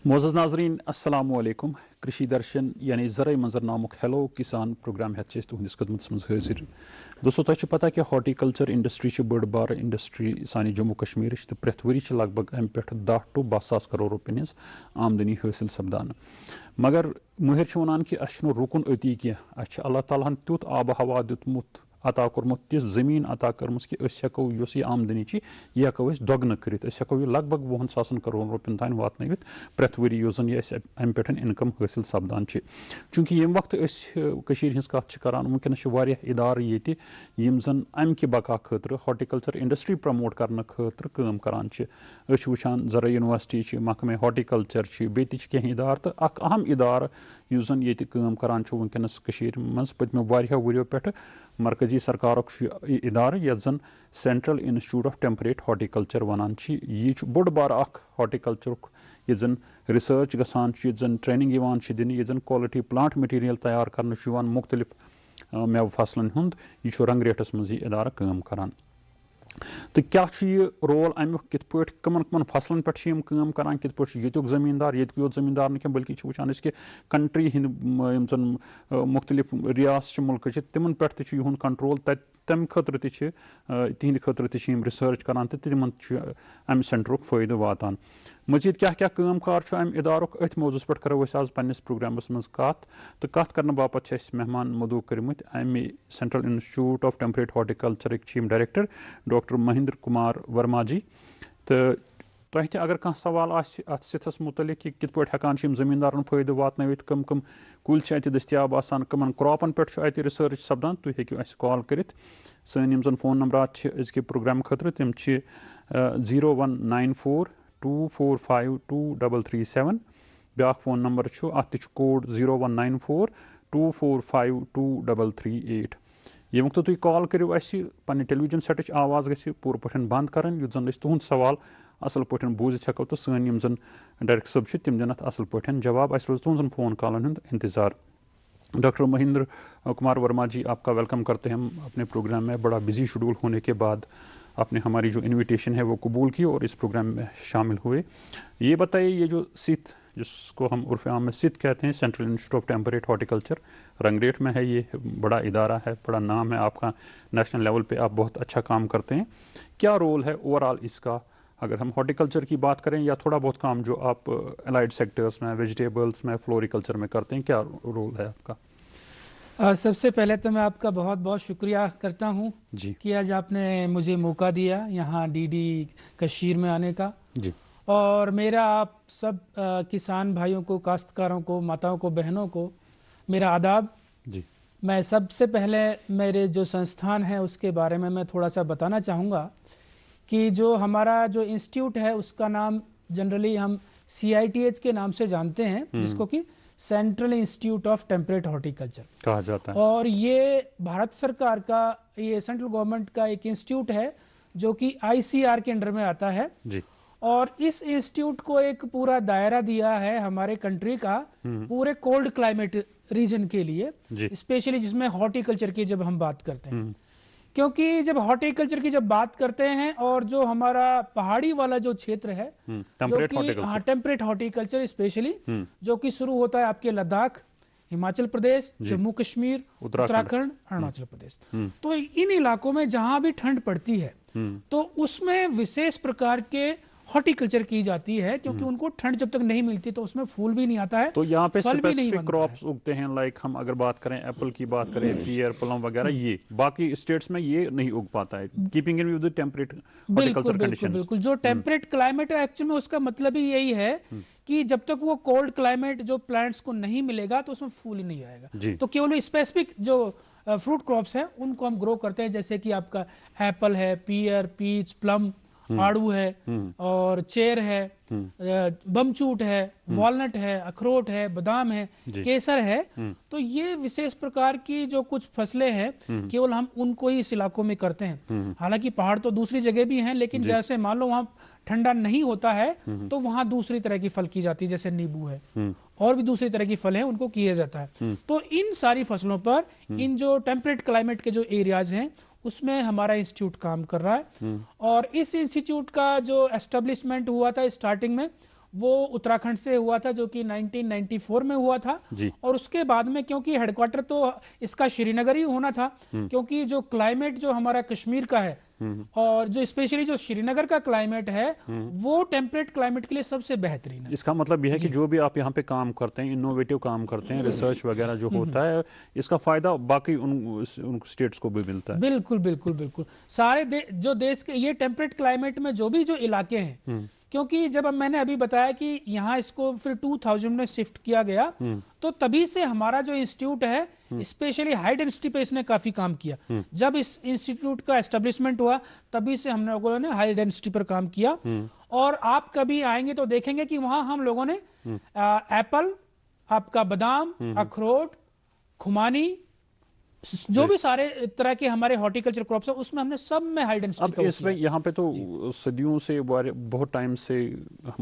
मोअज़्ज़ज़ नाज़रीन अस्सलामु अलैकुम। कृषि दर्शन यानी ज़राई मंजर नामुक हेलो किसान प्रोग्राम हेत तुहंदिस खदमत मज हाजिर। दोस्तों तुझे पता कि हॉर्टिकल्चर इंडस्ट्री बड़ बार इंडस्ट्री सानी जम्मू कश्मीर तो प्रेथ वरी लगभग अम पे 10 to 12 करोड़ रुपयन हज आमदनी हासिल सपदान। मगर महर वन कि रुकन अती कह अल्लाह ताला तुत आब हवा दुतमुत अता कर्मुत ति जमीन अता कर्म कि हेको यह आमदनी यह हेको दोगन कर हेको लगभग 20,000 करोड़ रुपयन तान वातन प्रेथ वरी जन अम पे इनकम हासिल सपदान। चूंकि यम वक्त हज कत करान वनकस इदार ये जन अम कि बका खतर हॉर्टिकल्चर इंडस्ट्री प्रमोट करने खतर काम करान वुचान ज़रा यूनिवर्सिटी महकमे हॉर्टिकल्चर बे कह इदार तो अहम इदार युस जन ये काम करान वनकस मज पतमो वरियो पे मरकजी सरकार इदार ये जन Central Institute of Temperate Horticulture वनान यह बोड़ बार हॉर्टिकल्चर ये जन रिसर्च गसान ये जन ट्रेनिंग दिन ये जन क्वालिटी प्लांट मटीरियल तैयार कर मुख्तलिफ मेव फसलन हुंद यह रंगरेटस मज इदार काम करान। तो क्या रोल अमुक कित पट कमन कमन फसलन पे काम करान कित पट युक जमींदार ये योत जमींदार न बल्कि वुचान कि कंट्री हंद जन मुख्तलिफ रियासत मुल्क तिमन पे तुहद कंट्रोल तम खतर तिहंद खतर रिसर्च करान तो तिमन अम सेंटरुक फायदे वातान। मजीद क्या क्या काम कार अम इदारुक अथ मौजूस पे करो आज पन्निस प्रोग्रामस मज कत तो कत करने बापत मेहमान मदू करमत अमे Central Institute of Temperate Horticulture director doctor Mahendra Kumar Verma ji. तो तुह अगर कह सवाल अत सिथस मुतल कि कित पे हेकान जमींदारन फायदे वातनवित कम कम कुल दस्तियाब आसान कमन क्रॉपन पे रिसर्च सपदान तुम हेकु कॉल कर सन जन फोन नंबर अजक प्रोग्राम खतर तम 019424523337 ब्या फोन नंबर अत कोड 019424523338 यमुक तो तुम कॉल करो पे टेलीविजन सेट आवाज़ ग पूर पे बंद कर युत जन तुहद सवाल असल पे बूजित हेको तो सन जन डायरेक्टर सब तम दिन असल पे जवाब रोज तुहन फोन कॉलन हंद इंतजार। डॉक्टर महेंद्र कुमार वर्मा जी आपका वेलकम करते हैं हम अपने प्रोग्राम में। बड़ा बिजी शेड्यूल होने के बाद आपने हमारी जो इनविटेशन है वो कबूल की और इस प्रोग्राम में शामिल हुए। ये बताइए ये जो सित जिसको हम उर्फ आम में सित कहते हैं Central Institute of Temperate Horticulture Rangreth में है, ये बड़ा इदारा है, बड़ा नाम है आपका, नेशनल लेवल पे आप बहुत अच्छा काम करते हैं। क्या रोल है ओवरऑल इसका अगर हम हॉर्टिकल्चर की बात करें या थोड़ा बहुत काम जो आप अलाइड सेक्टर्स में वेजिटेबल्स में फ्लोरिकल्चर में करते हैं, क्या रोल है आपका? सबसे पहले तो मैं आपका बहुत बहुत शुक्रिया करता हूं जी कि आज आपने मुझे मौका दिया यहाँ डीडी कश्मीर में आने का जी। और मेरा आप सब किसान भाइयों को, काश्तकारों को, माताओं को, बहनों को मेरा आदाब जी। मैं सबसे पहले मेरे जो संस्थान है उसके बारे में मैं थोड़ा सा बताना चाहूँगा कि जो हमारा जो इंस्टीट्यूट है उसका नाम जनरली हम CITH के नाम से जानते हैं, जिसको कि central Institute of Temperate horticulture कहा जाता है। और ये भारत सरकार का, ये सेंट्रल गवर्नमेंट का एक इंस्टीट्यूट है जो कि ICR के अंडर में आता है जी। और इस इंस्टीट्यूट को एक पूरा दायरा दिया है हमारे कंट्री का पूरे कोल्ड क्लाइमेट रीजन के लिए, स्पेशली जिसमें हॉर्टिकल्चर की जब हम बात करते हैं, क्योंकि जब हॉर्टिकल्चर की जब बात करते हैं और जो हमारा पहाड़ी वाला जो क्षेत्र है जो कि टेम्परेट हॉर्टिकल्चर स्पेशली जो कि शुरू होता है आपके लद्दाख, हिमाचल प्रदेश, जम्मू कश्मीर, उत्तराखंड, अरुणाचल प्रदेश, तो इन इलाकों में जहां भी ठंड पड़ती है तो उसमें विशेष प्रकार के हॉर्टिकल्चर की जाती है, क्योंकि उनको ठंड जब तक नहीं मिलती तो उसमें फूल भी नहीं आता है, तो यहाँ पे स्पेसिफिक क्रॉप्स उगते हैं। लाइक हम अगर बात करें एप्पल की बात करें, पियर, प्लम वगैरह, ये बाकी स्टेट्स में ये नहीं उग पाता है, keeping in view the temperate horticulture conditions. बिल्कुल जो टेम्परेट क्लाइमेट है एक्चुअली में उसका मतलब ही यही है कि जब तक वो कोल्ड क्लाइमेट जो प्लांट्स को नहीं मिलेगा तो उसमें फूल ही नहीं आएगा। तो केवल स्पेसिफिक जो फ्रूट क्रॉप्स है उनको हम ग्रो करते हैं, जैसे कि आपका एप्पल है, पियर, पीच, प्लम, आड़ू है और चेर है, बमचूट है, वॉलनट है, अखरोट है, बादाम है, केसर है। तो ये विशेष प्रकार की जो कुछ फसलें हैं केवल हम उनको ही इस इलाकों में करते हैं। हालांकि पहाड़ तो दूसरी जगह भी हैं, लेकिन जैसे मान लो वहां ठंडा नहीं होता है तो वहां दूसरी तरह की फल की जाती है, जैसे नींबू है और भी दूसरी तरह की फल है उनको किया जाता है। तो इन सारी फसलों पर इन जो टेम्परेट क्लाइमेट के जो एरियाज हैं उसमें हमारा इंस्टीट्यूट काम कर रहा है। और इस इंस्टीट्यूट का जो एस्टेब्लिशमेंट हुआ था स्टार्टिंग में वो उत्तराखंड से हुआ था, जो कि 1994 में हुआ था। और उसके बाद में, क्योंकि हेडक्वार्टर तो इसका श्रीनगर ही होना था, क्योंकि जो क्लाइमेट जो हमारा कश्मीर का है और जो स्पेशली जो श्रीनगर का क्लाइमेट है वो टेम्परेट क्लाइमेट के लिए सबसे बेहतरीन है। इसका मतलब यह है कि जो भी आप यहाँ पे काम करते हैं, इनोवेटिव काम करते हैं, रिसर्च वगैरह जो होता है, इसका फायदा बाकी उन स्टेट्स को भी मिलता है। बिल्कुल बिल्कुल बिल्कुल। सारे जो देश के ये टेम्परेट क्लाइमेट में जो भी जो इलाके हैं, क्योंकि जब मैंने अभी बताया कि यहाँ इसको फिर 2000 में शिफ्ट किया गया, तो तभी से हमारा जो इंस्टीट्यूट है स्पेशली हाई डेंसिटी पे इसने काफी काम किया। जब इस इंस्टीट्यूट का एस्टेब्लिशमेंट हुआ तभी से हम लोगों ने हाई डेंसिटी पर काम किया। और आप कभी आएंगे तो देखेंगे कि वहां हम लोगों ने एप्पल, आपका बादाम, अखरोट, खुमानी, जो भी सारे तरह के हमारे हॉर्टिकल्चर क्रॉप्स हैं उसमें हमने सब में हाई डेंसिटी अब इसमें यहाँ पे तो सदियों से बहुत टाइम से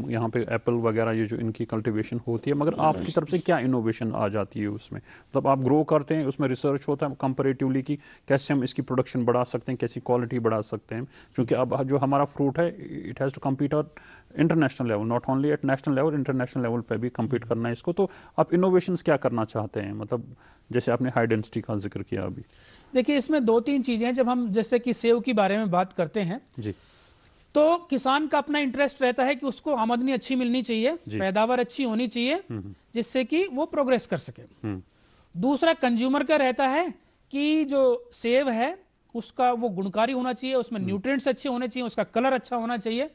यहाँ पे एप्पल वगैरह ये जो इनकी कल्टीवेशन होती है, मगर आपकी तरफ से क्या इनोवेशन आ जाती है उसमें? मतलब आप ग्रो करते हैं, उसमें रिसर्च होता है कंपैरेटिवली कि कैसे हम इसकी प्रोडक्शन बढ़ा सकते हैं, कैसी क्वालिटी बढ़ा सकते हैं, क्योंकि अब जो हमारा फ्रूट है it has to compete at international level, not only at national level, international level पे भी कम्पीट करना है इसको। तो आप इनोवेशंस क्या करना चाहते हैं? मतलब जैसे आपने हाई डेंसिटी का जिक्र किया अभी। देखिए इसमें 2-3 चीजें हैं। जब हम जैसे कि सेव के बारे में बात करते हैं जी, तो किसान का अपना इंटरेस्ट रहता है कि उसको आमदनी अच्छी मिलनी चाहिए, पैदावार अच्छी होनी चाहिए, जिससे कि वो प्रोग्रेस कर सके। दूसरा कंज्यूमर का रहता है कि जो सेव है उसका वो गुणकारी होना चाहिए, उसमें न्यूट्रिएंट्स अच्छे होने चाहिए, उसका कलर अच्छा होना चाहिए।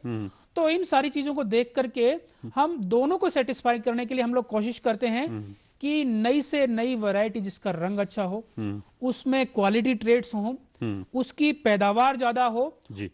तो इन सारी चीजों को देख करके हम दोनों को सेटिस्फाई करने के लिए हम लोग कोशिश करते हैं कि नई से नई वैरायटी जिसका रंग अच्छा हो, उसमें क्वालिटी ट्रेड्स हो, उसकी पैदावार ज्यादा हो,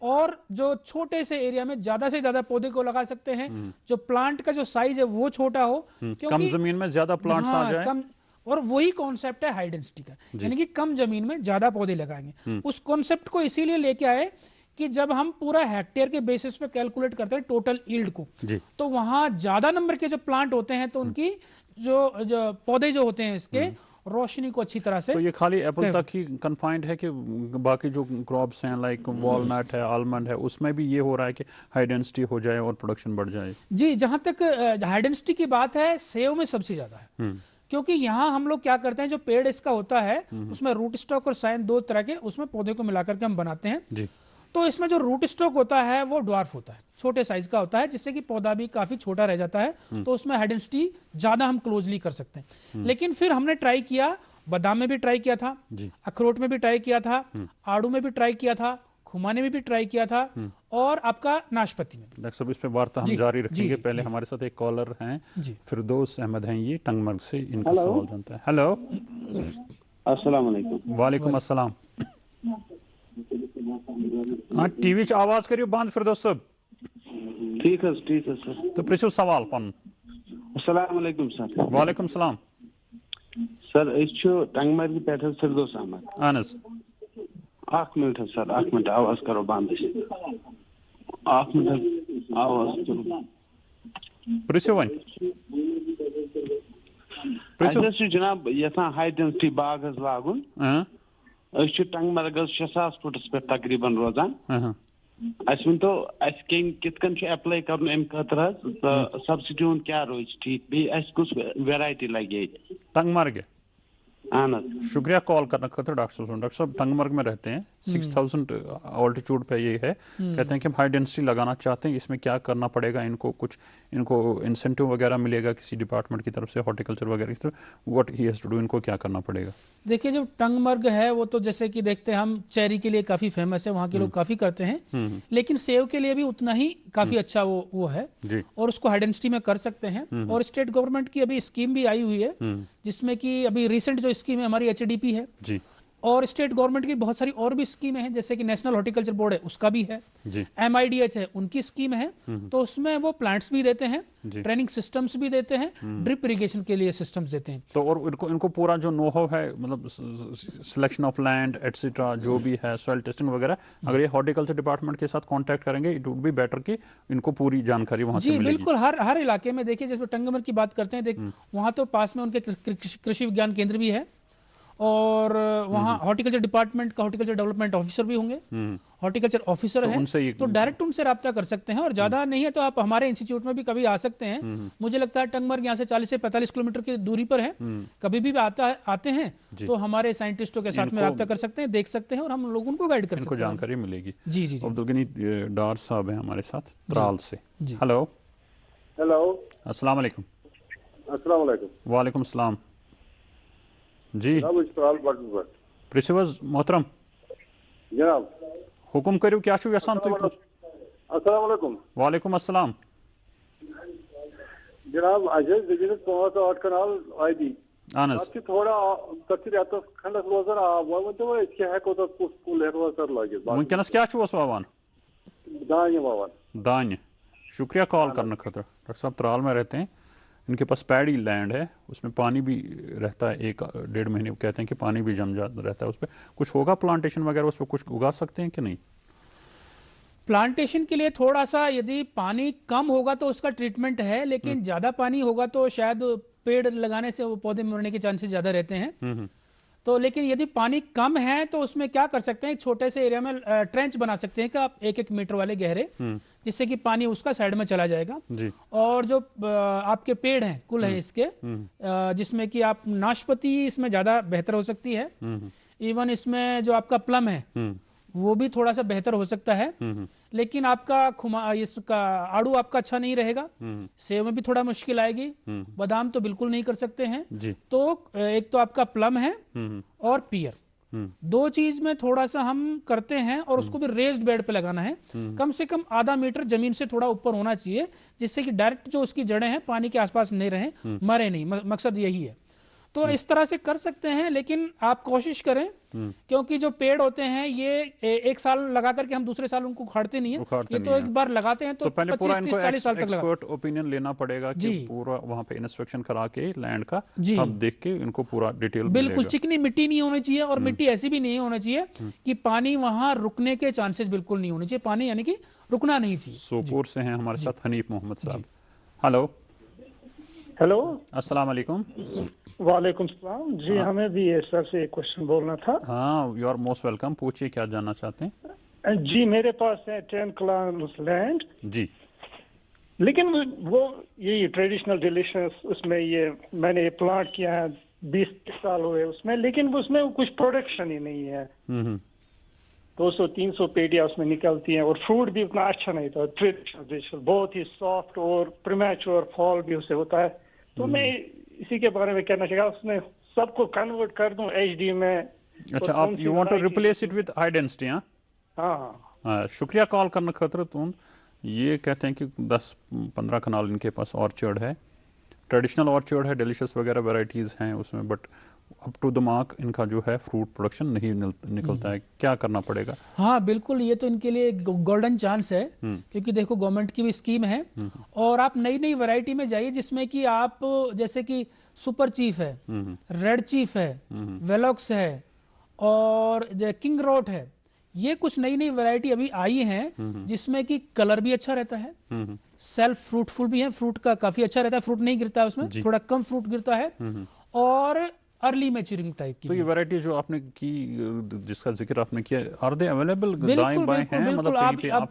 और जो छोटे से एरिया में ज्यादा से ज्यादा पौधे को लगा सकते हैं, जो प्लांट का जो साइज है वो छोटा हो, कम जमीन में ज्यादा प्लांट्स आ जाए। और वही कॉन्सेप्ट है हाई डेंसिटी का, यानी कि कम जमीन में ज्यादा पौधे लगाएंगे। उस कॉन्सेप्ट को इसीलिए लेके आए कि जब हम पूरा हेक्टेयर के बेसिस पे कैलकुलेट करते हैं टोटल यील्ड को, तो वहां ज्यादा नंबर के जो प्लांट होते हैं तो उनकी जो पौधे जो होते हैं इसके रोशनी को अच्छी तरह से। तो ये खाली एप्पल तक ही कन्फाइंड है कि बाकी जो क्रॉप्स हैं लाइक वॉलनट है, आलमंड है, उसमें भी ये हो रहा है कि हाई डेंसिटी हो जाए और प्रोडक्शन बढ़ जाए? जी, जहां तक हाई डेंसिटी की बात है सेव में सबसे ज्यादा है, क्योंकि यहाँ हम लोग क्या करते हैं, जो पेड़ इसका होता है उसमें रूट स्टॉक और साइन दो तरह के उसमें पौधे को मिलाकर के हम बनाते हैं जी। तो इसमें जो रूट स्टॉक होता है वो ड्वार्फ होता है, छोटे साइज का होता है, जिससे कि पौधा भी काफी छोटा रह जाता है, तो उसमें हाई डेंसिटी ज्यादा हम क्लोजली कर सकते हैं। लेकिन फिर हमने ट्राई किया, बादाम में भी ट्राई किया था, अखरोट में भी ट्राई किया था, आड़ू में भी ट्राई किया था, खुमाने में भी ट्राई किया था, और आपका नाशपाती में। डॉक्टर साहब, इस पे वार्ता हम जारी रखेंगे। पहले हमारे साथ एक कॉलर हैं, फिरदौस अहमद हैं, ये टंगमर्ग से, इनका सवाल जानते हैं। हेलो, अस्सलाम वालेकुम। वालेकुम अस्सलाम। हाँ, टीवी च आवाज करियो बंद फिरदौस साहब। ठीक है सर। तो प्रिसो सवाल पन। अस्सलाम वालेकुम सर। वालेकुम सलाम सर, टंगमर्ग पे फिरदौस अहमद। अनस एक मिनट सर, एक मिनट आवाज करो बंद, एक मिनट आवाज करो प्रिसो वन जनाब यथान हाई डेंसिटी बाग लागुन टंगमर्ग 6000 फुटस पे तकरीबन रोजान। तो कितन एप्लाई कर अम खतर सब्सिडी क्या रोज ठीक, कुछ वेराइटी लगे टंगमर्ग? शुक्रिया कॉल करने खतर डॉक्टर साहब। डॉक्टर साहब टंगमर्ग में रहते हैं, 6000 ऑल्टीट्यूड पे ये है, कहते हैं कि हम हाई डेंसिटी लगाना चाहते हैं, इसमें क्या करना पड़ेगा? इनको इंसेंटिव वगैरह मिलेगा किसी डिपार्टमेंट की तरफ से, हॉर्टिकल्चर वगैरह की तरफ? What he has to do, इनको क्या करना पड़ेगा? देखिए, जो टंगमर्ग है वो तो जैसे कि देखते हैं हम, चेरी के लिए काफी फेमस है, वहाँ के लोग काफी करते हैं, लेकिन सेव के लिए भी उतना ही काफी अच्छा वो है जी। और उसको हाई डेंसिटी में कर सकते हैं। और स्टेट गवर्नमेंट की अभी स्कीम भी आई हुई है, जिसमें कि अभी रिसेंट जो स्कीम है हमारी एचडीपी है जी। और स्टेट गवर्नमेंट की बहुत सारी और भी स्कीमें हैं, जैसे कि नेशनल हॉर्टिकल्चर बोर्ड है उसका भी है, MIDH है उनकी स्कीम है, तो उसमें वो प्लांट्स भी देते हैं, ट्रेनिंग सिस्टम्स भी देते हैं, ड्रिप इरिगेशन के लिए सिस्टम्स देते हैं। तो और इनको पूरा जो नो हाउ है, मतलब सिलेक्शन ऑफ लैंड एटसेट्रा जो भी है, सॉइल टेस्टिंग वगैरह, अगर ये हॉर्टिकल्चर डिपार्टमेंट के साथ कांटेक्ट करेंगे इट वुड बी बेटर कि इनको पूरी जानकारी वहां से मिलेगी। बिल्कुल, हर इलाके में देखिए, जैसे टंगमर्ग की बात करते हैं, वहां तो पास में उनके कृषि विज्ञान केंद्र भी है, और वहाँ हॉर्टिकल्चर डिपार्टमेंट का हॉर्टिकल्चर डेवलपमेंट ऑफिसर भी होंगे, हॉर्टिकल्चर ऑफिसर हैं, तो डायरेक्ट उनसे रब्ता कर सकते हैं। और ज्यादा नहीं है तो आप हमारे इंस्टीट्यूट में भी कभी आ सकते हैं। मुझे लगता है टंगमर्ग यहाँ से 40 से 45 किलोमीटर की दूरी पर है। कभी भी आते हैं तो हमारे साइंटिस्टों के साथ में रब्ता कर सकते हैं, देख सकते हैं और हम लोग उनको गाइड कर सकते हैं, जानकारी मिलेगी। जी जी। अब्दुल गनी डार साहब हैं हमारे साथ त्राल से। हेलो हेलो, अस्सलाम वालेकुम। अस्सलाम वालेकुम। वालेकुम अस्सलाम जी। प्रिंसिपल मोहतरम जनाब हुकुम करियो क्या छु यसान तुम? अस्सलाम वालेकुम। वालेकुम अस्सलाम जनाब अजय बिजनेस 5-8 कनाल आईडी अहन थोड़ा तथि रेतस खंडस रोजान आब वो तो क्या है को तो कुल हेको सर लगे वनकनस क्या छु वावान? दान वावान। दान। शुक्रिया कॉल करने खतर। डॉक्टर साहब त्राल में रहते हैं, इनके पास पैडी लैंड है, उसमें पानी भी रहता है, 1-1.5 महीने कहते हैं कि पानी भी जम जाता रहता है। उस पर कुछ होगा प्लांटेशन वगैरह, उस पर कुछ उगा सकते हैं कि नहीं? प्लांटेशन के लिए थोड़ा सा यदि पानी कम होगा तो उसका ट्रीटमेंट है, लेकिन ज्यादा पानी होगा तो शायद पेड़ लगाने से वो पौधे मरने के चांसेस ज्यादा रहते हैं। तो लेकिन यदि पानी कम है तो उसमें क्या कर सकते हैं, एक छोटे से एरिया में ट्रेंच बना सकते हैं कि आप 1-1 मीटर वाले गहरे, जिससे कि पानी उसका साइड में चला जाएगा जी। और जो आपके पेड़ हैं कुल हैं इसके, जिसमें कि आप नाशपाती इसमें ज्यादा बेहतर हो सकती है। इवन इसमें जो आपका प्लम है वो भी थोड़ा सा बेहतर हो सकता है, लेकिन आपका इसका आड़ू आपका अच्छा नहीं रहेगा। सेब में भी थोड़ा मुश्किल आएगी। बादाम तो बिल्कुल नहीं कर सकते हैं जी। तो एक तो आपका प्लम है और पियर, दो चीज में थोड़ा सा हम करते हैं और उसको भी रेज्ड बेड पे लगाना है। कम से कम आधा मीटर जमीन से थोड़ा ऊपर होना चाहिए, जिससे कि डायरेक्ट जो उसकी जड़ें हैं पानी के आसपास नहीं रहें, मरे नहीं, मकसद यही है। तो इस तरह से कर सकते हैं, लेकिन आप कोशिश करें, क्योंकि जो पेड़ होते हैं ये 1 साल लगा करके हम दूसरे साल उनको उखाड़ते नहीं है, ये तो एक बार लगाते हैं तो पहले पूरा इनको 40 साल तक एक्सपर्ट ओपिनियन लेना पड़ेगा कि पूरा वहां पे इंस्पेक्शन करा के लैंड का अब देख के इनको पूरा डिटेल बिल्कुल चिकनी मिट्टी नहीं होनी चाहिए और मिट्टी ऐसी भी नहीं होनी चाहिए कि पानी वहां रुकने के चांसेस बिल्कुल नहीं होने चाहिए, पानी यानी कि रुकना नहीं चाहिए। सोपोर से हैं हमारे साथ हनीफ मोहम्मद साहब। हेलो हेलो, अस्सलाम वालेकुम। वालेकुम सलाम जी। हमें भी ये सर से एक क्वेश्चन बोलना था। हाँ, यू आर मोस्ट वेलकम, पूछिए क्या जानना चाहते हैं। जी मेरे पास है 10 कनाल्स लैंड जी, लेकिन वो ये ट्रेडिशनल डिलीशियस उसमें ये मैंने ये प्लांट किया है, 20 साल हुए उसमें, लेकिन उसमें कुछ प्रोडक्शन ही नहीं है। 200-300 पेटियां उसमें निकलती हैं और फ्रूट भी उतना अच्छा नहीं था। ट्रेडिशनल बहुत ही सॉफ्ट और प्रीमैच्योर फॉल भी उससे होता है। तो मैं इसी के बारे में कहना चाहिए, उसमें सबको कन्वर्ट कर दूं एचडी में। अच्छा, आप you want to replace it with high density? हाँ, शुक्रिया कॉल करने खतर। तुम ये कहते हैं कि 10-15 कनाल इनके पास ऑर्चर्ड है, ट्रेडिशनल ऑर्चर्ड है, डिलीशियस वगैरह वैरायटीज हैं उसमें, but up to the mark इनका जो है फ्रूट प्रोडक्शन नहीं निकलता है। क्या करना पड़ेगा? हाँ बिल्कुल, ये तो इनके लिए गोल्डन चांस है, क्योंकि देखो गवर्नमेंट की भी स्कीम है और आप नई नई वैरायटी में जाइए जिसमें कि आप जैसे कि सुपर चीफ है, रेड चीफ है, वेलॉक्स है और किंग रोट है, ये कुछ नई नई वैरायटी अभी आई हैं जिसमें कि कलर भी अच्छा रहता है, सेल्फ फ्रूटफुल भी है, फ्रूट का काफी अच्छा रहता है, फ्रूट नहीं गिरता है उसमें, थोड़ा कम फ्रूट गिरता है और अर्ली मैच्योरिंग टाइप की। तो ये वैरायटी जो आपने की, जिसका जिक्र आपने किया, आर दे अवेलेबल दाएं बाएं हैं? मतलब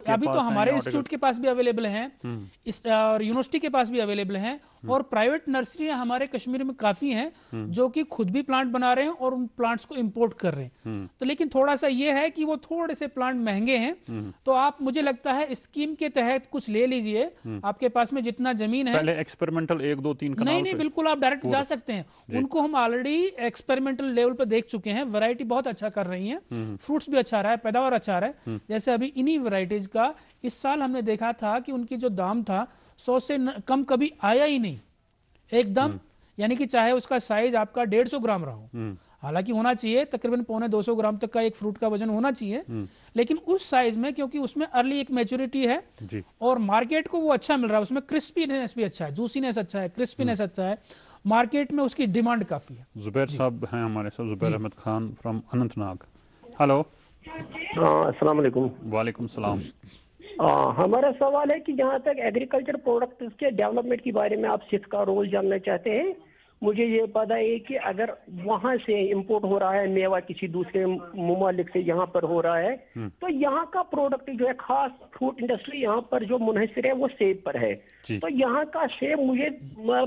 अभी तो हमारे इंस्टीट्यूट के पास भी अवेलेबल हैं और यूनिवर्सिटी के पास भी अवेलेबल हैं और प्राइवेट नर्सरियां हमारे कश्मीर में काफी हैं जो कि खुद भी प्लांट बना रहे हैं और उन प्लांट्स को इंपोर्ट कर रहे हैं। तो लेकिन थोड़ा सा ये है कि वो थोड़े से प्लांट महंगे हैं, तो आप मुझे लगता है स्कीम के तहत कुछ ले लीजिए, आपके पास में जितना जमीन है। पहले एक्सपेरिमेंटल 1-2-3 कनाल? नहीं, बिल्कुल आप डायरेक्ट जा सकते हैं, उनको हम ऑलरेडी एक्सपेरिमेंटल लेवल पर देख चुके हैं, वैरायटी बहुत अच्छा कर रही है, फ्रूट्स भी अच्छा आ रहा है, पैदावार अच्छा आ रहा है। जैसे अभी इन्हीं वैरायटीज का इस साल हमने देखा था कि उनकी जो दाम था 100 से कम कभी आया ही नहीं एकदम, यानी कि चाहे उसका साइज आपका 150 ग्राम रहा हो, हालांकि होना चाहिए तकरीबन 125-200 ग्राम तक का एक फ्रूट का वजन होना चाहिए, लेकिन उस साइज में क्योंकि उसमें अर्ली एक मैच्योरिटी है जी। और मार्केट को वो अच्छा मिल रहा है, उसमें क्रिस्पीनेस भी अच्छा है, जूसीनेस अच्छा है, क्रिस्पीनेस अच्छा है, मार्केट में उसकी डिमांड काफी है। जुबैर साहब हैं हमारे साथ, जुबैर अहमद खान फ्रॉम अनंतनाग। हेलो, अस्सलाम वालेकुम। वालेकुम सलाम। हमारा सवाल है कि जहाँ तक एग्रीकल्चर प्रोडक्ट्स के डेवलपमेंट के बारे में आप सिर्फ का रोल जानना चाहते हैं, मुझे ये पता है कि अगर वहां से इंपोर्ट हो रहा है मेवा किसी दूसरे ममालिक से यहाँ पर हो रहा है, तो यहाँ का प्रोडक्ट जो है, खास फ्रूट इंडस्ट्री यहाँ पर जो मुनहसर है वो सेब पर है। तो यहाँ का सेब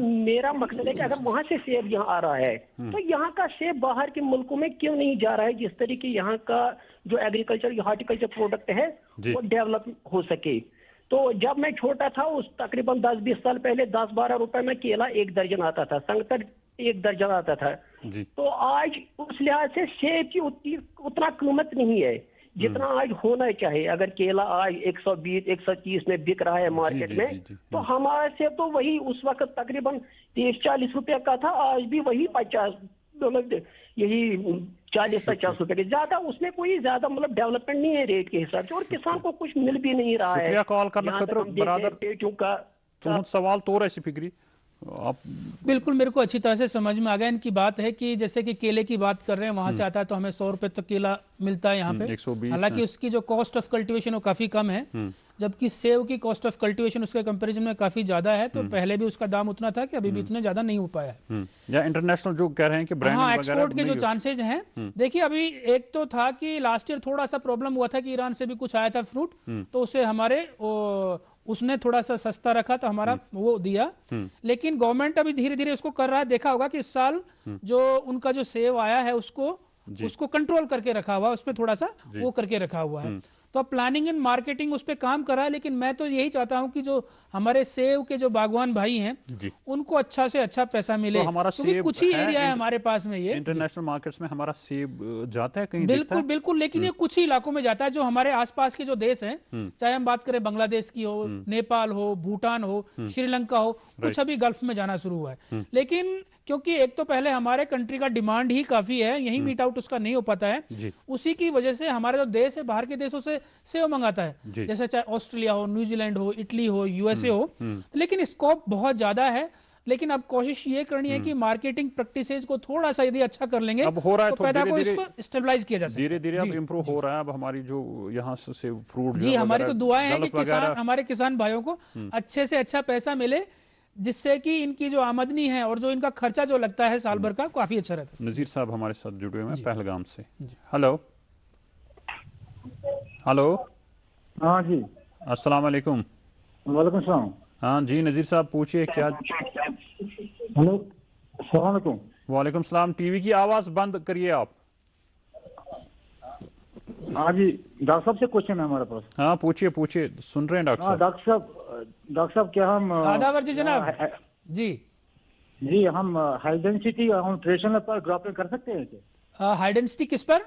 मेरा मकसद है कि अगर वहां से सेब यहाँ आ रहा है तो यहाँ का सेब बाहर के मुल्कों में क्यों नहीं जा रहा है, जिस तरीके यहाँ का जो एग्रीकल्चर हार्टिकल्चर प्रोडक्ट है वो डेवलप हो सके। तो जब मैं छोटा था, उस तकरीबन 10-20 साल पहले 10-12 रुपए में केला 1 दर्जन आता था, संगतर 1 दर्जन आता था। तो आज उस लिहाज से सेब की उतना कीमत नहीं है जितना आज होना चाहिए। अगर केला आज 120-130 में बिक रहा है मार्केट में, तो हमारे से तो वही उस वक्त तकरीबन 30-40 रुपए का था, आज भी वही 50 यही 40-50 रुपए के, ज्यादा उसमें कोई ज्यादा मतलब डेवलपमेंट नहीं है रेट के हिसाब से, और किसान को कुछ मिल भी नहीं रहा है। कॉल करना पेटियों का सवाल तो ऐसी फिक्री आप बिल्कुल मेरे को अच्छी तरह से समझ में आ गया। इनकी बात है कि जैसे कि केले की बात कर रहे हैं, वहां से आता है तो हमें 100 रुपए तक केला मिलता है यहाँ पे, हालांकि उसकी जो कॉस्ट ऑफ कल्टीवेशन वो काफी कम है, जबकि सेब की कॉस्ट ऑफ कल्टीवेशन उसके कंपैरिजन में काफी ज्यादा है। तो पहले भी उसका दाम उतना था कि अभी भी इतना ज्यादा नहीं हो पाया है। या इंटरनेशनल जो कह रहे हैं कि ब्रांड हाँ, एक्सपोर्ट के जो चांसेज हैं, देखिए अभी एक तो था कि लास्ट ईयर थोड़ा सा प्रॉब्लम हुआ था कि ईरान से भी कुछ आया था फ्रूट, तो उसे हमारे उसने थोड़ा सा सस्ता रखा तो हमारा वो दिया, लेकिन गवर्नमेंट अभी धीरे धीरे उसको कर रहा है। देखा होगा कि इस साल जो उनका जो सेब आया है उसको कंट्रोल करके रखा हुआ, उस पर थोड़ा सा वो करके रखा हुआ है। तो अब प्लानिंग एंड मार्केटिंग उस पर काम कर रहा है, लेकिन मैं तो यही चाहता हूं कि जो हमारे सेब के जो बागवान भाई हैं उनको अच्छा से अच्छा पैसा मिले, तो हमारा सेब कुछ ही एरिया है हमारे पास में, ये इंटरनेशनल मार्केट्स में हमारा सेब जाता है कहीं? बिल्कुल बिल्कुल, लेकिन ये कुछ ही इलाकों में जाता है। जो हमारे आसपास के जो देश हैं, चाहे हम बात करें बांग्लादेश की हो, नेपाल हो, भूटान हो, श्रीलंका हो, कुछ अभी गल्फ में जाना शुरू हुआ है। लेकिन क्योंकि एक तो पहले हमारे कंट्री का डिमांड ही काफी है, यही मीट आउट उसका नहीं हो पाता है, उसी की वजह से हमारा जो देश है बाहर के देशों से सेब मंगाता है, जैसे चाहे ऑस्ट्रेलिया हो, न्यूजीलैंड हो, इटली हो, यूएसए हो। लेकिन स्कोप बहुत ज्यादा है, लेकिन अब कोशिश ये करनी है कि मार्केटिंग प्रैक्टिसेज को थोड़ा सा यदि अच्छा कर लेंगे अब हो रहा है, तो पैदा को इसको स्टेबलाइज किया जा सकता है। धीरे धीरे अब इम्प्रूव हो रहा है। अब हमारी जो यहाँ से फ्रूट जी, हमारी तो दुआएं हैं कि हमारे किसान भाइयों को अच्छे से अच्छा पैसा मिले, जिससे कि इनकी जो आमदनी है और जो इनका खर्चा जो लगता है साल भर का काफी अच्छा रहता है। नजीर साहब हमारे साथ जुड़े हुए हैं पहलगाम से। Hello hello. हाँ जी, अस्सलाम वालेकुम। वालेकुम सलाम। हाँ जी नजीर साहब पूछिए क्या। हेलो, अस्सलाम वालेकुम। वालेकुम सलाम। टीवी की आवाज बंद करिए आप। हाँ जी, डॉक्टर साहब से क्वेश्चन है हमारे पास। हाँ पूछिए पूछिए, सुन रहे हैं डॉक्टर साहब। डॉक्टर साहब क्या हम आदावर जी जनाब। जी हम हाई डेंसिटी हम ट्रेडिशनल पर ग्राफ्टिंग कर सकते हैं क्या? हाई डेंसिटी किस पर?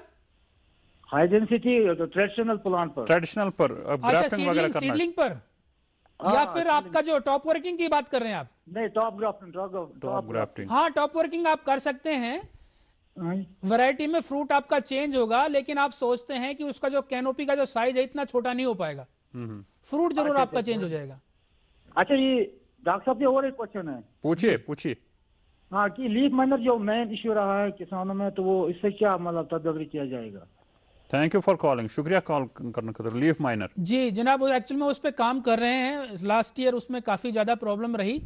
हाई डेंसिटी ट्रेडिशनल प्लांट पर। ट्रेडिशनल पर ग्राफ्टिंग वगैरह करना, सीडलिंग पर, या फिर आपका जो टॉप वर्किंग की बात कर रहे हैं आप? नहीं, टॉप ग्राफ्टिंग। हाँ, टॉप वर्किंग आप कर सकते हैं। वैरायटी में फ्रूट आपका चेंज होगा, लेकिन आप सोचते हैं कि उसका जो कैनोपी का जो साइज है इतना छोटा नहीं हो पाएगा, फ्रूट जरूर आपका चेंज हो जाएगा। अच्छा, ये डॉक्टर साहब से और एक क्वेश्चन है। पूछिए पूछिए। हाँ, कि लीफ माइनर जो मेन इश्यू रहा है किसानों में, तो वो इससे क्या मतलब तदबीर किया जाएगा? थैंक यू फॉर कॉलिंग, शुक्रिया कॉल करने के लिए। लीफ माइनर जी जनाब, एक्चुअल में उस पर काम कर रहे हैं। लास्ट ईयर उसमें काफी ज्यादा प्रॉब्लम रही,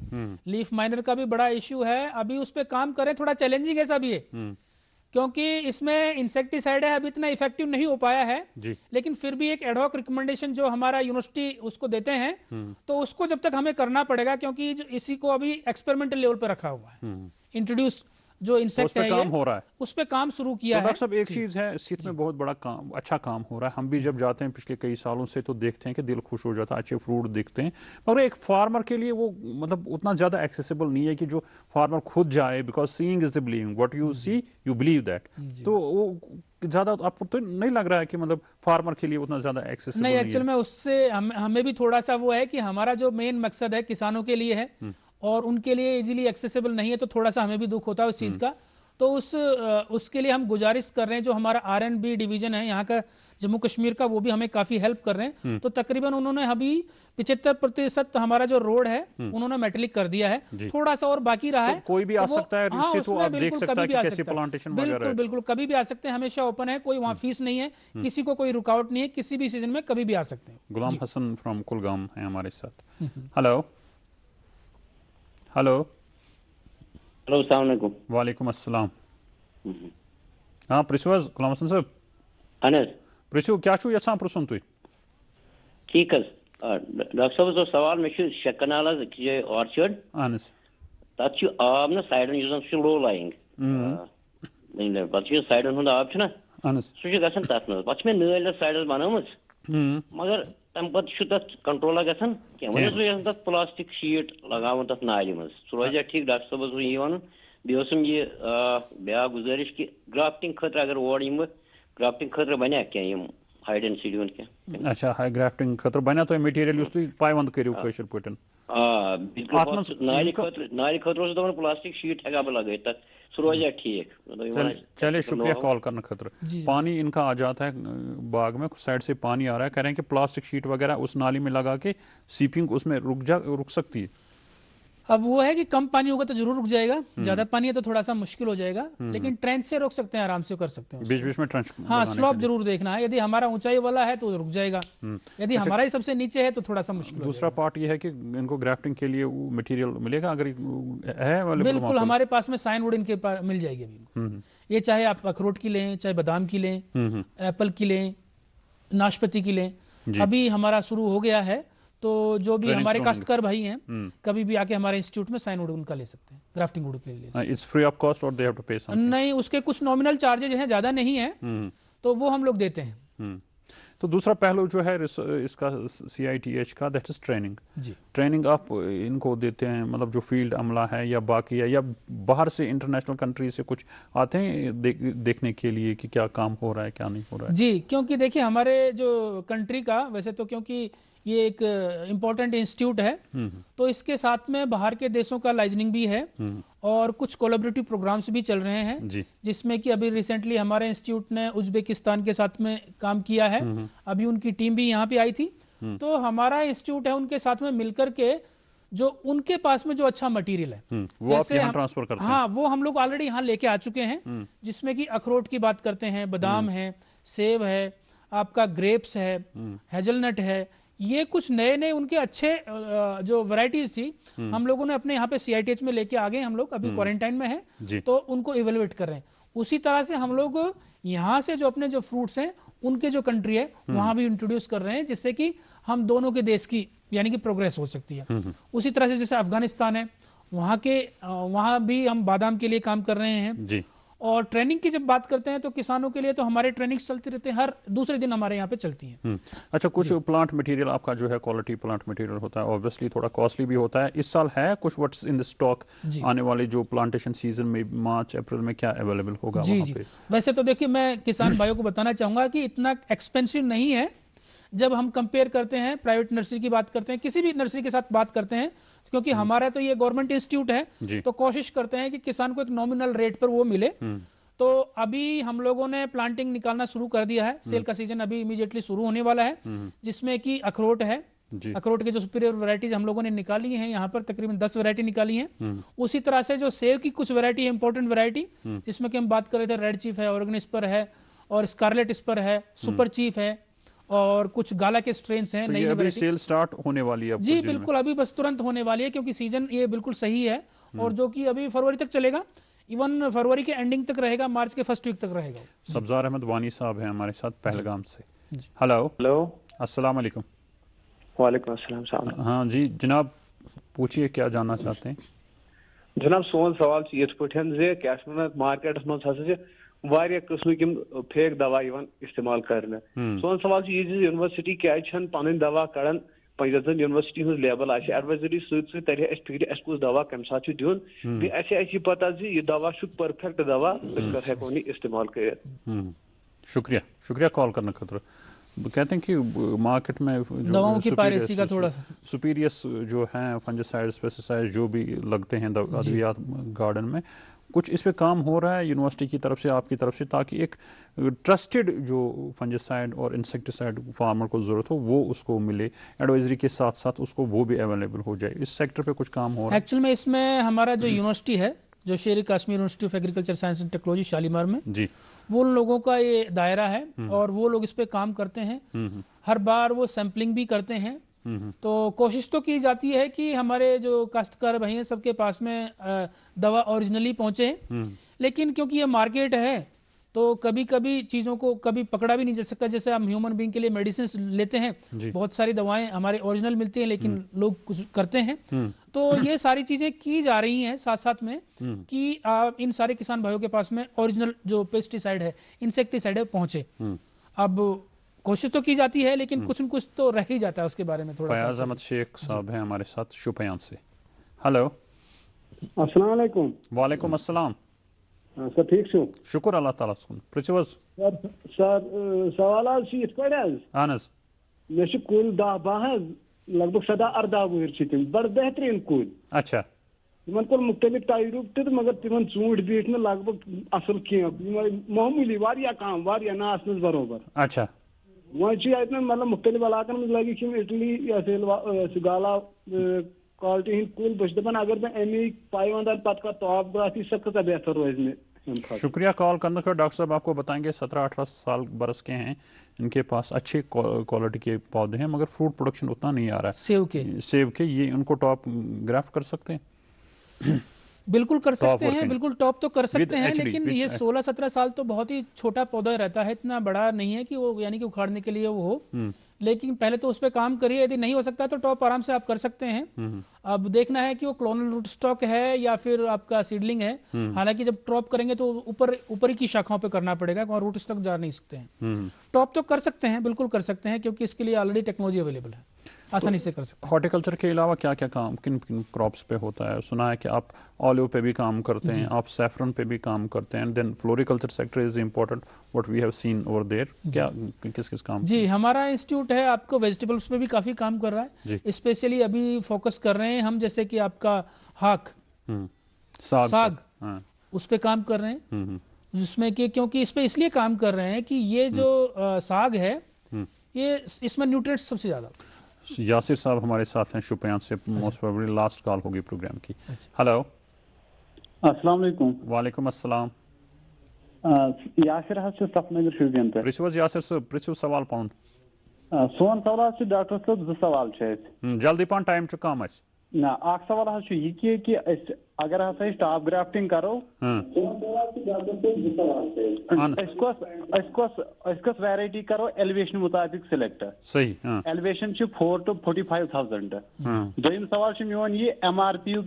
लीफ माइनर का भी बड़ा इश्यू है। अभी उस पर काम करें, थोड़ा चैलेंजिंग है सब ये, क्योंकि इसमें इंसेक्टिसाइड है, अभी इतना इफेक्टिव नहीं हो पाया है जी। लेकिन फिर भी एक एडहॉक रिकमेंडेशन जो हमारा यूनिवर्सिटी उसको देते हैं, तो उसको जब तक हमें करना पड़ेगा, क्योंकि इसी को अभी एक्सपेरिमेंटल लेवल पर रखा हुआ है। इंट्रोड्यूस जो इंसेक्ट है, काम हो रहा है, उस पे काम शुरू किया है। डॉक्टर साहब एक चीज है, इसमें बहुत बड़ा काम, अच्छा काम हो रहा है। हम भी जब जाते हैं पिछले कई सालों से तो देखते हैं कि दिल खुश हो जाता है, अच्छे फ्रूट दिखते हैं। मगर एक फार्मर के लिए वो मतलब उतना ज्यादा एक्सेसिबल नहीं है कि जो फार्मर खुद जाए, because seeing is the believing, what you see you believe that. तो वो ज्यादा आपको तो नहीं लग रहा है कि मतलब फार्मर के लिए उतना ज्यादा एक्सेसिबल नहीं? एक्चुअल में उससे हमें भी थोड़ा सा वो है कि हमारा जो मेन मकसद है किसानों के लिए है और उनके लिए इजीली एक्सेसिबल नहीं है, तो थोड़ा सा हमें भी दुख होता है उस चीज का। तो उसके लिए हम गुजारिश कर रहे हैं, जो हमारा R&B डिवीजन है यहाँ का जम्मू कश्मीर का, वो भी हमें काफी हेल्प कर रहे हैं। तो तकरीबन उन्होंने अभी 75% हमारा जो रोड है उन्होंने मेटलिक कर दिया है, थोड़ा सा और बाकी रहा है। तो कोई भी आ सकता है, हाँ, तो आप देख सकता है कि कैसे प्लांटेशन वगैरह है। बिल्कुल बिल्कुल, कभी भी आ सकते हैं, हमेशा ओपन है, कोई वहाँ फीस नहीं है, किसी को कोई रुकावट नहीं है, किसी भी सीजन में कभी भी आ सकते हैं। गुलाम हसन फ्रॉम कुलगाम है हमारे साथ। हेलो हेलो हेलो, अस्सलाम वालेकुम। वालेकुम अस्सलाम। हाँ प्रिसु गुलाम हसन साहब। अहन प्रिसु क्या छु यछान पृछुन तुई? ठीक डॉक्टर साहब सवाल मे शे कनाल ऑर्चर्ड तथ आब ना साइडन लो लाइंग पे साइडन हुंद आब ना सह गन तथ मज पे नाल साइडस बनम मगर तम पे कंट्रोल गन क्या तथ प्लास्टिक शीट लगावन तथ नालि मज सह रोजा ठीक। डॉक्टर साहब यह वन बेसम यह ब्या गुजारिश कि ग्राफ्टिंग खतर अगर और यम ग्राफ्टिंग खतर बना क्या हाई डेंसिटी क्या? अच्छा हाई ग्राफ्टिंग खतर बना तो मटीरियल तुम पायवंद करू कशर पटन नालि खतर दपान प्लास्टिक शीट हेका बह लगे तथ सह रोजा ठीक। चलिए शुक्रिया कॉल करने खतर। पानी इनका आ जाता है बाग में, साइड से पानी आ रहा है, कह रहे हैं कि प्लास्टिक शीट वगैरह उस नाली में लगा के सीपिंग उसमें रुक सकती है। अब वो है कि कम पानी होगा तो जरूर रुक जाएगा, ज्यादा पानी है तो थोड़ा सा मुश्किल हो जाएगा, लेकिन ट्रेंच से रोक सकते हैं, आराम से कर सकते हैं। बीच बीच में ट्रेंच, हाँ स्लॉप जरूर देखना है। यदि हमारा ऊंचाई वाला है तो रुक जाएगा, यदि हमारा ही सबसे नीचे है तो थोड़ा सा मुश्किल। दूसरा पार्ट ये है कि इनको ग्राफ्टिंग के लिए मटेरियल मिलेगा अगर है? बिल्कुल हमारे पास में साइन वुड इनके पास मिल जाएगी अभी। ये चाहे आप अखरोट की लें, चाहे बादाम की लें, एप्पल की लें, नाशपाती की लें। अभी हमारा शुरू हो गया है तो जो भी हमारे काश्तकार भाई हैं कभी भी आके हमारे इंस्टीट्यूट में साइन वुड उनका ले सकते हैं ग्राफ्टिंग वुड के लिए। इट्स फ्री ऑफ कॉस्ट और दे हैव टू पे समथिंग? नहीं, उसके कुछ नॉमिनल चार्जेज हैं, ज्यादा नहीं है, तो वो हम लोग देते हैं। तो दूसरा पहलू जो है इसका CITH का, दैट इज ट्रेनिंग। ट्रेनिंग आप इनको देते हैं, मतलब जो फील्ड अमला है या बाकी है या बाहर से इंटरनेशनल कंट्री से कुछ आते हैं देखने के लिए कि क्या काम हो रहा है क्या नहीं हो रहा है? जी, क्योंकि देखिए हमारे जो कंट्री का वैसे तो क्योंकि ये एक इम्पोर्टेंट इंस्टीट्यूट है तो इसके साथ में बाहर के देशों का लाइजनिंग भी है और कुछ कोलैबोरेटिव प्रोग्राम्स भी चल रहे हैं जिसमें कि अभी रिसेंटली हमारे इंस्टीट्यूट ने उज्बेकिस्तान के साथ में काम किया है। अभी उनकी टीम भी यहाँ पे आई थी, तो हमारा इंस्टीट्यूट है उनके साथ में मिलकर के जो उनके पास में जो अच्छा मटेरियल है वो आप यहाँ ट्रांसफर करते हैं? हाँ, वो हम लोग ऑलरेडी यहाँ लेके आ चुके हैं, जिसमें कि अखरोट की बात करते हैं, बादाम है, सेब है, आपका ग्रेप्स है, हेजलनट है, ये कुछ नए नए उनके अच्छे जो वैरायटीज थी हम लोगों ने अपने यहाँ पे CITH में लेके आ गए। हम लोग अभी क्वारंटाइन में हैं तो उनको इवेलुएट कर रहे हैं। उसी तरह से हम लोग यहाँ से जो अपने जो फ्रूट्स हैं उनके जो कंट्री है वहां भी इंट्रोड्यूस कर रहे हैं, जिससे कि हम दोनों के देश की यानी कि प्रोग्रेस हो सकती है। उसी तरह से जैसे अफगानिस्तान है वहां भी हम बादाम के लिए काम कर रहे हैं जी। और ट्रेनिंग की जब बात करते हैं तो किसानों के लिए तो हमारे ट्रेनिंग्स चलती रहते हैं, हर दूसरे दिन हमारे यहाँ पे चलती हैं। अच्छा, कुछ प्लांट मटेरियल आपका जो है क्वालिटी प्लांट मटेरियल होता है, ऑब्वियसली थोड़ा कॉस्टली भी होता है। इस साल है कुछ व्हाट्स इन द स्टॉक आने वाले जो प्लांटेशन सीजन में मार्च अप्रैल में क्या अवेलेबल होगा? जी जी, वैसे तो देखिए मैं किसान भाइयों को बताना चाहूंगा कि इतना एक्सपेंसिव नहीं है। जब हम कंपेयर करते हैं प्राइवेट नर्सरी की बात करते हैं, किसी भी नर्सरी के साथ बात करते हैं, क्योंकि हमारा तो ये गवर्नमेंट इंस्टीट्यूट है तो कोशिश करते हैं कि किसान को एक नॉमिनल रेट पर वो मिले। तो अभी हम लोगों ने प्लांटिंग निकालना शुरू कर दिया है, सेल का सीजन अभी इमीडिएटली शुरू होने वाला है, जिसमें कि अखरोट है, अखरोट के जो सुपीरियर वैरायटीज हम लोगों ने निकाली हैं, यहाँ पर तकरीबन 10 वैरायटी निकाली हैं। उसी तरह से जो सेब की कुछ वैरायटी है, इंपॉर्टेंट वैरायटी, जिसमें कि हम बात कर रहे थे, रेड चीफ है, ऑर्गन स्पर है और स्कारलेट स्पर है, सुपर चीफ है और कुछ गाला के स्ट्रेन्स हैं। तो ये अभी सेल स्टार्ट होने वाली है? जी बिल्कुल, अभी बस तुरंत होने वाली है क्योंकि सीजन ये बिल्कुल सही है और जो कि अभी फरवरी तक चलेगा, इवन फरवरी के एंडिंग तक रहेगा, मार्च के फर्स्ट वीक तक रहेगा। सब्जार अहमद वानी साहब हैं हमारे साथ पहलगाम से। हेलो हेलो, अस्सलाम वालेकुम। वालेकुम अस्सलाम साहब। हाँ जी जनाब, पूछिए क्या जानना चाहते हैं? जनाब सोन सवाल ये क्या मार्केटस मज वारिया किस्म किम फेक दवा इस्तेमाल करने। सोन सवाल ये यूनिवर्सिटी क्या पन दवा कड़न यूनिवर्सिटी हज लेवल एडवाइजरी सर फिक्र कुछ दवा कम सात दिन बे पता यह दवा परफेक्ट दवा हेको इस्तेमाल कर। शुक्रिया शुक्रिया कॉल करने खतर। कहते हैं कि मार्केट में दवाओं की पायरेसी का थोड़ा सा सुपीरियस जो हैं फंजिसाइड पेस्टिसाइड जो भी लगते हैं अद्वियात गार्डन में, कुछ इस पे काम हो रहा है यूनिवर्सिटी की तरफ से, आपकी तरफ से, ताकि एक ट्रस्टेड जो फंजिसाइड और इंसेक्टिसाइड फार्मर को जरूरत हो वो उसको मिले, एडवाइजरी के साथ साथ उसको वो भी अवेलेबल हो जाए। इस सेक्टर पे कुछ काम हो रहा है? एक्चुअल में इसमें हमारा जो यूनिवर्सिटी है, जो शेर Kashmir university of agriculture science and technology Shalimar में जी, वो लोगों का ये दायरा है और वो लोग इस पे काम करते हैं। हर बार वो सैंपलिंग भी करते हैं तो कोशिश तो की जाती है कि हमारे जो काश्तकार भाई हैं सबके पास में दवा ओरिजिनली पहुंचे, लेकिन क्योंकि ये मार्केट है तो कभी कभी चीज़ों को कभी पकड़ा भी नहीं जा सकता। जैसे हम ह्यूमन बीइंग के लिए मेडिसिन लेते हैं, बहुत सारी दवाएं हमारे ओरिजिनल मिलती हैं लेकिन लोग कुछ करते हैं। तो ये सारी चीज़ें की जा रही हैं साथ साथ में कि इन सारे किसान भाइयों के पास में ओरिजिनल जो पेस्टिसाइड है, इंसेक्टिसाइड है, पहुंचे। अब कोशिश तो की जाती है लेकिन कुछ न कुछ तो रह ही जाता है उसके बारे में थोड़ा। फयाज अहमद शेख साहब हैं हमारे साथ शुपियां से। हेलो, अस्सलाम वालेकुम। वालेकुम अस्सलाम। सर ठीक छो? शुक्र अल्लाह ताला सुन। प्रिचवस सर सवाल इथ पे मे कुल 10-12 लगभग 17-18 वहर तम बड़ बेहतरीन कुल। अच्छा, तिमन कोल मुख्तलिफ तजुर्ब तो मगर तिमन चूंट बीठ न लगभग असल कह मामूली वारिया कम वारिया ना आसनस बरोबर। अच्छा, वह मतलब मुख्तलिफ इलाकन में लगी इटली गाला क्वालिटी हंद कुल बस दपान अगर मैं अमी पाइवंदर पत का टॉपोग्राफी सख्त बेहतर रोज में। शुक्रिया कॉल करने का। डॉक्टर साहब आपको बताएंगे 17-18 साल बरस के हैं, इनके पास अच्छे क्वालिटी के पौधे हैं मगर फ्रूट प्रोडक्शन उतना नहीं आ रहा है सेब के। ये उनको टॉप ग्राफ्ट कर सकते हैं? बिल्कुल कर सकते हैं, बिल्कुल टॉप तो कर सकते हैं, लेकिन ये 16-17 साल तो बहुत ही छोटा पौधा रहता है, इतना बड़ा नहीं है कि वो यानी कि उखाड़ने के लिए वो हो। लेकिन पहले तो उस पर काम करिए, यदि नहीं हो सकता तो टॉप आराम से आप कर सकते हैं। अब देखना है कि वो क्लोनल रूट स्टॉक है या फिर आपका सीडलिंग है। हालांकि जब टॉप करेंगे तो ऊपर की शाखाओं पे करना पड़ेगा, वहाँ रूट स्टॉक जा नहीं सकते हैं। टॉप तो कर सकते हैं, बिल्कुल कर सकते हैं, क्योंकि इसके लिए ऑलरेडी टेक्नोलॉजी अवेलेबल है, आसानी से कर सकते हैं। हॉर्टिकल्चर के अलावा क्या क्या काम किन किन क्रॉप्स पे होता है? सुना है कि आप ऑलिव पे भी काम करते हैं, आप सैफरन पे भी काम करते हैं, then floriculture sector is important what we have seen over there. क्या किस किस काम? जी, हमारा इंस्टीट्यूट है आपको वेजिटेबल्स पे भी काफी काम कर रहा है। स्पेशली अभी फोकस कर रहे हैं हम, जैसे कि आपका हाक साग उस पे काम कर रहे हैं, जिसमें कि क्योंकि इस पे इसलिए काम कर रहे हैं कि ये जो साग है ये इसमें न्यूट्रिएंट्स सबसे ज्यादा। यासिर साहब हमारे साथ हैं शुपियां से, मोस्ट प्रोबेबली लास्ट कॉल होगी प्रोग्राम की। हेलो, अस्सलाम वालेकुम। वालेकुम अस्सलाम। यासिर सफनगर शुपियन पे। प्रिचवस यासिर साहब, प्रिचव सवाल पाउन। सोन सवाल डॉक्टर साहब 2 सवाल जल्दी पान, टाइम कम अस ना। अख सवाल यह कि अगर हसा टॉप ग्राफ्टिंग करो कस वैरायटी करो एलिवेशन मुताबिक सिलेक्ट। सही, एलिवेशन 4 to 45,000। दोम सवाल मोन ये MRP युक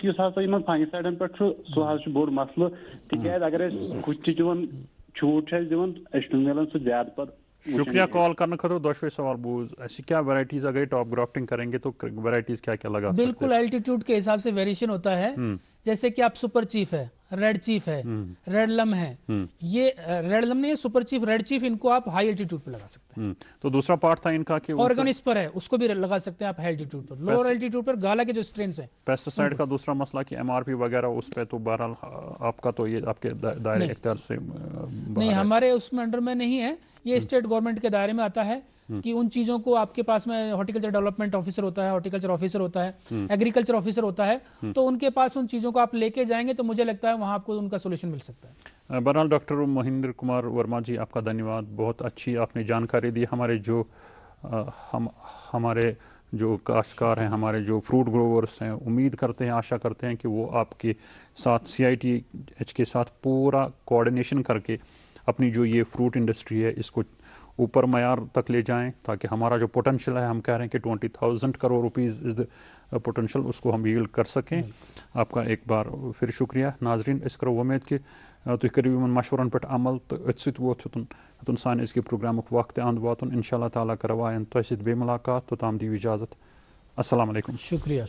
फंगिसाइडन पे सह बोड़ मसल, तिक अगर कुछ दिवन छूट दिवन मिलान सह ज्यादा पर। शुक्रिया कॉल करने खतर। दोशवे सवाल बूझ ऐसी क्या वैरायटीज अगर टॉप ग्राफ्टिंग करेंगे तो वैरायटीज क्या क्या लगा? बिल्कुल एल्टीट्यूड के हिसाब से वेरिएशन होता है। जैसे कि आप सुपर चीफ है, रेड चीफ है, रेड लम है, ये रेड लम नहीं, सुपर चीफ, रेड चीफ, इनको आप हाई एल्टीट्यूड पे लगा सकते हैं। तो दूसरा पार्ट था इनका कि ऑर्गेनिस पर है, उसको भी लगा सकते हैं आप हाई एल्टीट्यूड पर। लोअर एल्टीट्यूड पर गाला के जो स्ट्रेन्स हैं, पेस्टिसाइड का दूसरा मसला कि MRP वगैरह उस पे तो बहरहाल आपका तो ये आपके दायरे इख्तियार से नहीं, हमारे उसमें अंडर में नहीं है, ये स्टेट गवर्नमेंट के दायरे में आता है कि उन चीजों को आपके पास में हॉर्टिकल्चर डेवलपमेंट ऑफिसर होता है, हॉर्टिकल्चर ऑफिसर होता है, एग्रीकल्चर ऑफिसर होता है, तो उनके पास उन चीजों को आप लेके जाएंगे तो मुझे लगता है वहां आपको उनका सोल्यूशन मिल सकता है। बहरहाल डॉक्टर महेंद्र कुमार वर्मा जी, आपका धन्यवाद, बहुत अच्छी आपने जानकारी दी। हमारे जो हमारे जो काश्तकार हैं, हमारे जो फ्रूट ग्रोवर्स हैं, उम्मीद करते हैं, आशा करते हैं कि वो आपके साथ CITH के साथ पूरा कोऑर्डिनेशन करके अपनी जो ये फ्रूट इंडस्ट्री है इसको ऊपर मयार तक ले जाएं, ताकि हमारा जो पोटेंशियल है, हम कह रहे हैं कि 20,000 crore rupees is the potential, उसको हम यील्ड कर सकें। आपका एक बार फिर शुक्रिया। नाजरीन, इस करो उम्मीद कि तुम करियो मशवरन पे अमल तो अत वो सान इसके प्रोग्राम वक्त अंद वातन इंशाल्लाह ताला करवायन तो बे मुलाकात तो ताम दी इजाजत। अस्सलाम वालेकुम। शुक्रिया।